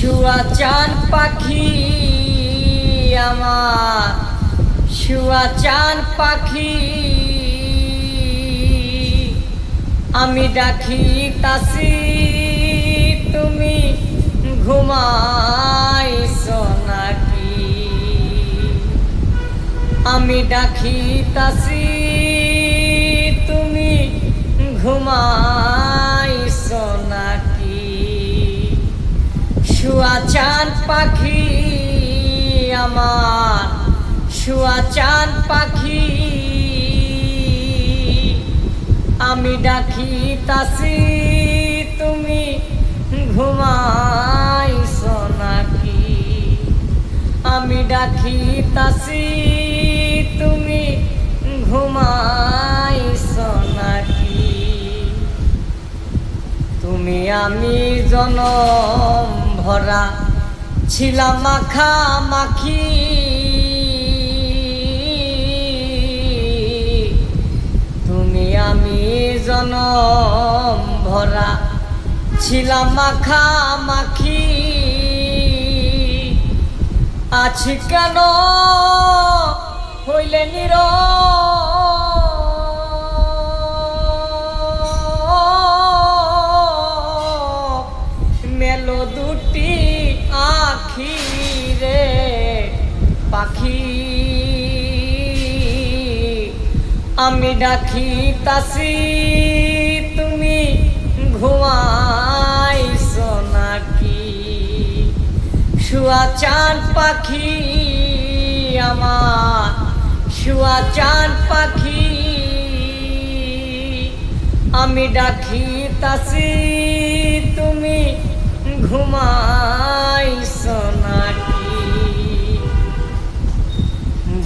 শুয়া চান পাখি আমার, শুয়া চান পাখি আমি ডাকি তাসি তুমি ঘুমাইছো নাকি? আমি ডাকি তাসি তুমি ঘুমাইছো নাকি? শুয়া চান পাখি আমার, শুয়া চান পাখি আমি ডাকি তাসি তুমি ঘুমাইছো নাকি? আমি ডাকি তাসি তুমি ঘুমাইছো নাকি? তুমি আমি জনম ভরা ছিলাম মাখামাখি, তুমি আমি জনম ভরা ছিলাম মাখামাখি। আছি কেন হইলে নীরব, মেলো দুটি আখি রে পাখি আমি ডাকি তাসি তুমি ঘুমাইছো নাকি? শুয়া চান পাখি আমার, শুয়া চান পাখি আমি ডাকি তাসি তুমি ঘুমাইছো নাকি?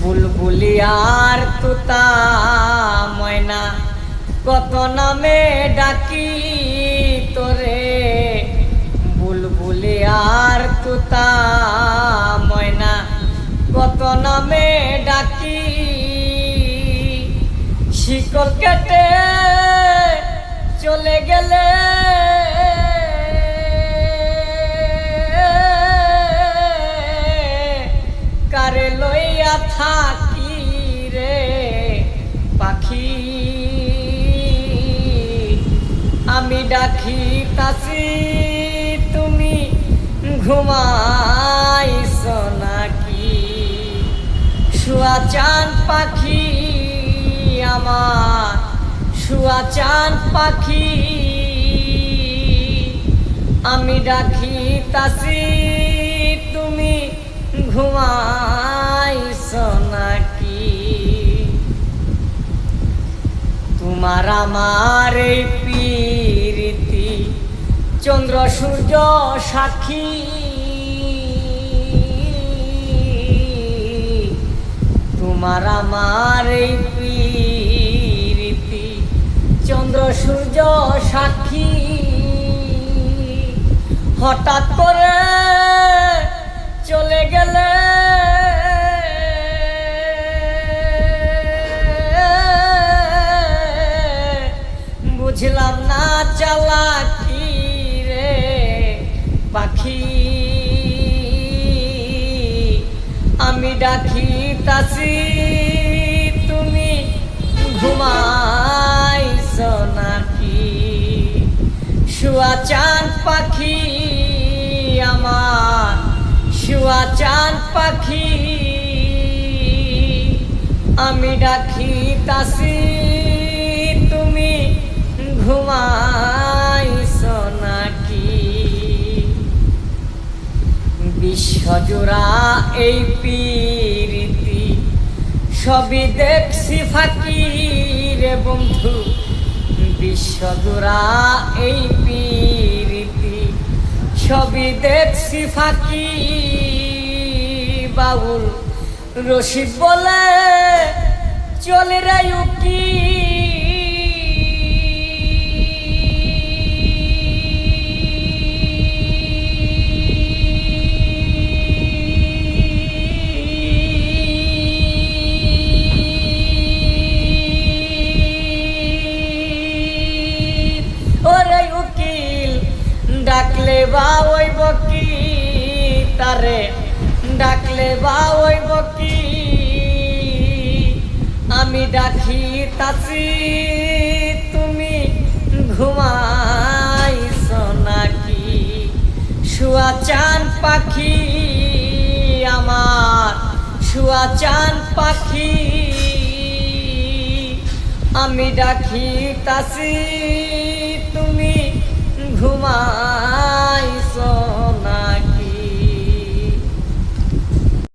বুলবুলি আর তোতা ময়না কত নামে ডাকি তোরে, বুলবুলি আর তোতা ময়না কত নামে ডাকি। শিকল কেটে চলে গেলে কারে লইয়া থাকি রে পাখি আমি ডাকি তাসি তুমি ঘুমাইছো নাকি? শুয়া চান পাখি আমার, শুয়া চান পাখি আমি ডাকি তাসি তুমি ঘুমাইছো নাকি? তোমার আমার এই প্রীতি চন্দ্র সূর্য সাক্ষী, তোমার আমার এই প্রীতি চন্দ্র সূর্য সাক্ষী। হঠাৎ করে চলে গেলে বুঝলাম না চালাকি রে পাখি আমি ডাকি তাসি তুমি ঘুমাইছো নাকি? শুয়া চান পাখি আমার, শুয়া চান পাখি আমি ডাকি তাসি তুমি ঘুমাইছো নাকি? বিশ্বজোড়া এই প্রীতি সবই দেখছি ফাঁকি রে বন্ধু, বিশ্বজোড়া এই প্রীতি সবই দেখছি ফাঁকি। বাউল রশিদ বলে চলে রে উকি, ওরে উকিল ডাকলে বা ওই বকি তারে ডাকলে বা ওইব কি আমি ডাকি তাছি তুমি ঘুমাইছ নাকি শুয়া চাঁদ পাখি আমার শুয়া চাঁদ পাখি আমি ডাকি তাছি তুমি ঘুমাইছ